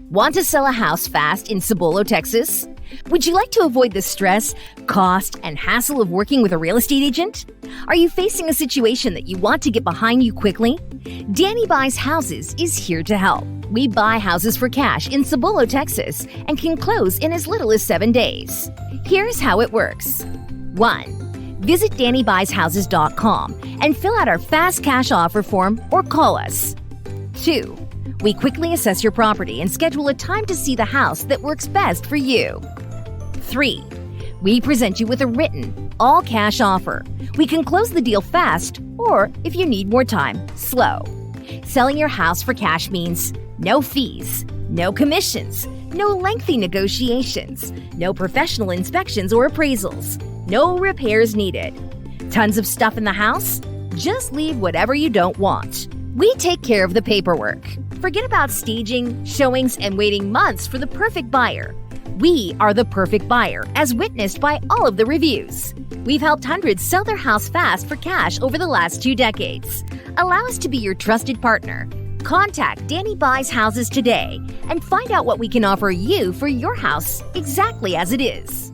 Want to sell a house fast in Cibolo, Texas? Would you like to avoid the stress, cost, and hassle of working with a real estate agent? Are you facing a situation that you want to get behind you quickly? Danny Buys Houses is here to help. We buy houses for cash in Cibolo, Texas, and can close in as little as 7 days. Here's how it works. 1. Visit DannyBuysHouses.com and fill out our fast cash offer form or call us. 2. We quickly assess your property and schedule a time to see the house that works best for you. 3. We present you with a written, all-cash offer. We can close the deal fast, or if you need more time, slow. Selling your house for cash means no fees, no commissions, no lengthy negotiations, no professional inspections or appraisals, no repairs needed. Tons of stuff in the house? Just leave whatever you don't want. We take care of the paperwork. Forget about staging, showings, and waiting months for the perfect buyer. We are the perfect buyer, as witnessed by all of the reviews. We've helped hundreds sell their house fast for cash over the last 2 decades. Allow us to be your trusted partner. Contact Danny Buys Houses today and find out what we can offer you for your house exactly as it is.